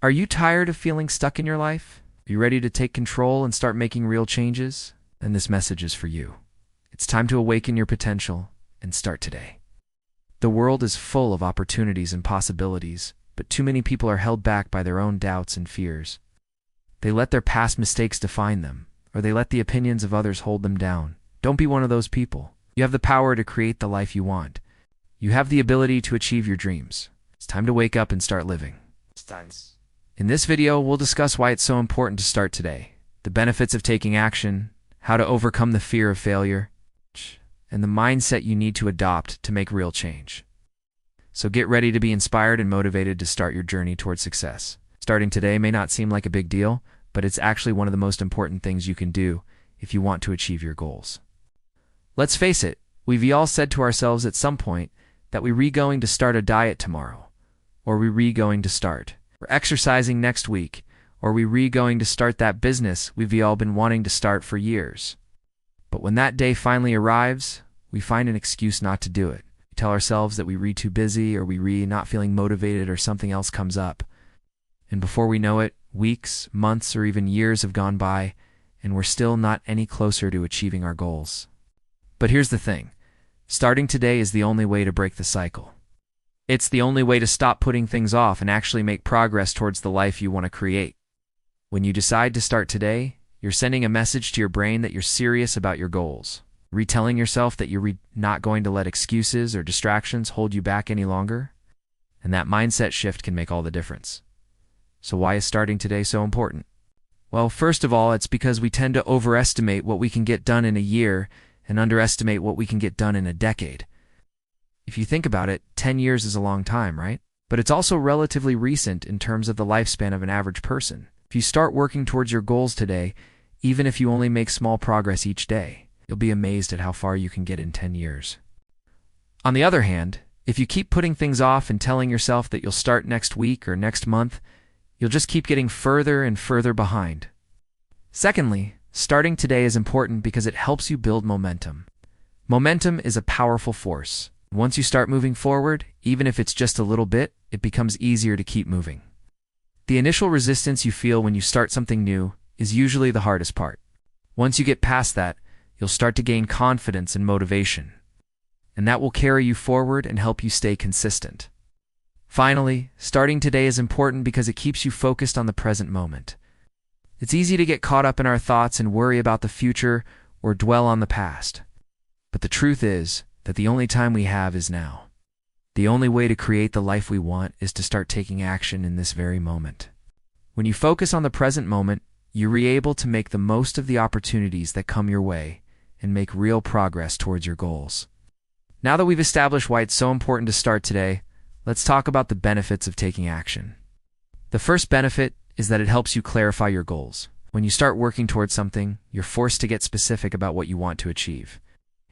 Are you tired of feeling stuck in your life? Are you ready to take control and start making real changes? Then this message is for you. It's time to awaken your potential and start today. The world is full of opportunities and possibilities, but too many people are held back by their own doubts and fears. They let their past mistakes define them, or they let the opinions of others hold them down. Don't be one of those people. You have the power to create the life you want. You have the ability to achieve your dreams. It's time to wake up and start living. In this video, we'll discuss why it's so important to start today, the benefits of taking action, how to overcome the fear of failure, and the mindset you need to adopt to make real change. So get ready to be inspired and motivated to start your journey towards success. Starting today may not seem like a big deal, but it's actually one of the most important things you can do if you want to achieve your goals. Let's face it, we've all said to ourselves at some point that we're going to start a diet tomorrow, or we're going to start exercising next week, or we're going to start that business we've all been wanting to start for years. But when that day finally arrives, we find an excuse not to do it. We tell ourselves that we're too busy, or we're not feeling motivated, or something else comes up. And before we know it, weeks, months, or even years have gone by, and we're still not any closer to achieving our goals. But here's the thing. Starting today is the only way to break the cycle. It's the only way to stop putting things off and actually make progress towards the life you want to create. When you decide to start today, you're sending a message to your brain that you're serious about your goals, retelling yourself that you're not going to let excuses or distractions hold you back any longer. And that mindset shift can make all the difference. So why is starting today so important? Well, first of all, it's because we tend to overestimate what we can get done in a year and underestimate what we can get done in a decade. If you think about it, 10 years is a long time, right? But it's also relatively recent in terms of the lifespan of an average person. If you start working towards your goals today, even if you only make small progress each day, you'll be amazed at how far you can get in 10 years. On the other hand, if you keep putting things off and telling yourself that you'll start next week or next month, you'll just keep getting further and further behind. Secondly, starting today is important because it helps you build momentum. Momentum is a powerful force. Once you start moving forward, even if it's just a little bit, it becomes easier to keep moving. The initial resistance you feel when you start something new is usually the hardest part. Once you get past that, you'll start to gain confidence and motivation, and that will carry you forward and help you stay consistent. Finally, starting today is important because it keeps you focused on the present moment. It's easy to get caught up in our thoughts and worry about the future or dwell on the past. But the truth is that the only time we have is now. The only way to create the life we want is to start taking action in this very moment. When you focus on the present moment, you're able to make the most of the opportunities that come your way and make real progress towards your goals. Now that we've established why it's so important to start today, let's talk about the benefits of taking action. The first benefit is that it helps you clarify your goals. When you start working towards something, you're forced to get specific about what you want to achieve.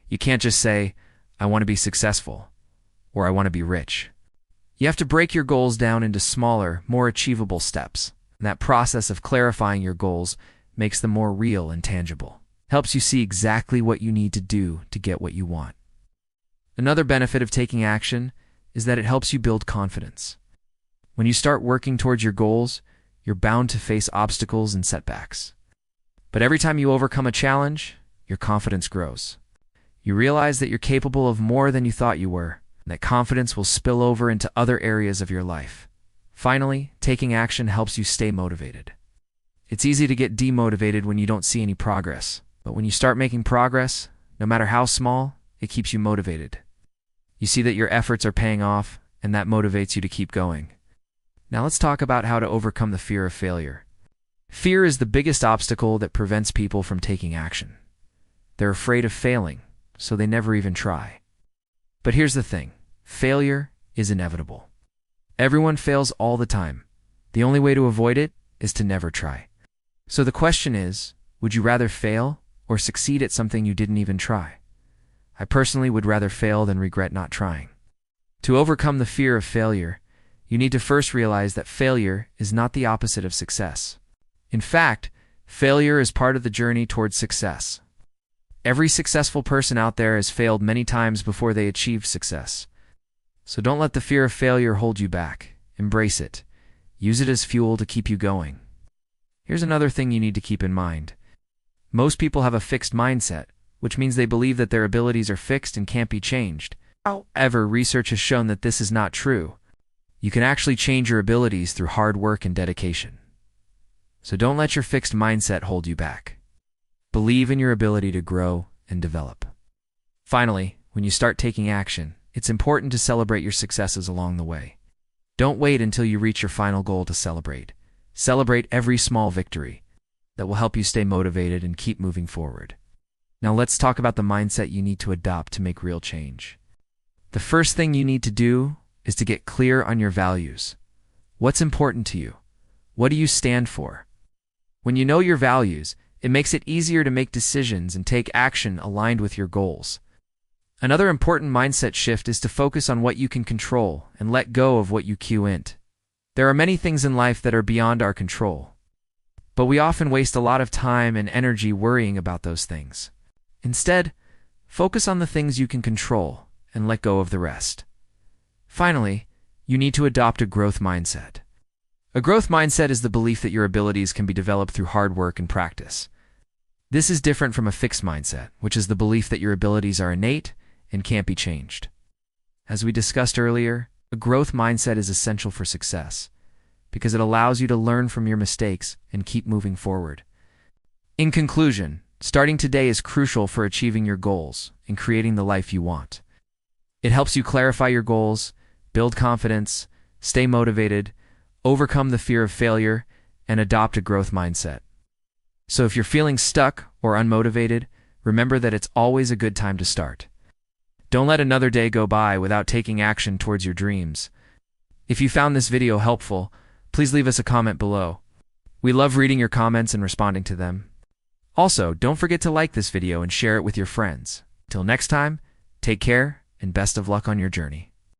You can't just say, I want to be successful, or I want to be rich. You have to break your goals down into smaller, more achievable steps. And that process of clarifying your goals makes them more real and tangible. Helps you see exactly what you need to do to get what you want. Another benefit of taking action is that it helps you build confidence. When you start working towards your goals, you're bound to face obstacles and setbacks. But every time you overcome a challenge, your confidence grows. You realize that you're capable of more than you thought you were, and that confidence will spill over into other areas of your life. Finally, taking action helps you stay motivated. It's easy to get demotivated when you don't see any progress, but when you start making progress, no matter how small, it keeps you motivated. You see that your efforts are paying off, and that motivates you to keep going. Now let's talk about how to overcome the fear of failure. Fear is the biggest obstacle that prevents people from taking action. They're afraid of failing, so they never even try. But here's the thing. Failure is inevitable. Everyone fails all the time. The only way to avoid it is to never try. So the question is, would you rather fail or succeed at something you didn't even try? I personally would rather fail than regret not trying. To overcome the fear of failure, you need to first realize that failure is not the opposite of success. In fact, failure is part of the journey towards success. Every successful person out there has failed many times before they achieved success. So don't let the fear of failure hold you back. Embrace it. Use it as fuel to keep you going. Here's another thing you need to keep in mind. Most people have a fixed mindset, which means they believe that their abilities are fixed and can't be changed. However, research has shown that this is not true. You can actually change your abilities through hard work and dedication. So don't let your fixed mindset hold you back. Believe in your ability to grow and develop. Finally, when you start taking action, it's important to celebrate your successes along the way. Don't wait until you reach your final goal to celebrate. Celebrate every small victory. That will help you stay motivated and keep moving forward. Now let's talk about the mindset you need to adopt to make real change. The first thing you need to do is to get clear on your values. What's important to you? What do you stand for? When you know your values, it makes it easier to make decisions and take action aligned with your goals. Another important mindset shift is to focus on what you can control and let go of what you can't. There are many things in life that are beyond our control, but we often waste a lot of time and energy worrying about those things. Instead, focus on the things you can control and let go of the rest. Finally, you need to adopt a growth mindset. A growth mindset is the belief that your abilities can be developed through hard work and practice. This is different from a fixed mindset, which is the belief that your abilities are innate and can't be changed. As we discussed earlier, a growth mindset is essential for success because it allows you to learn from your mistakes and keep moving forward. In conclusion, starting today is crucial for achieving your goals and creating the life you want. It helps you clarify your goals, build confidence, stay motivated, overcome the fear of failure, and adopt a growth mindset. So if you're feeling stuck or unmotivated, remember that it's always a good time to start. Don't let another day go by without taking action towards your dreams. If you found this video helpful, please leave us a comment below. We love reading your comments and responding to them. Also, don't forget to like this video and share it with your friends. Till next time, take care and best of luck on your journey.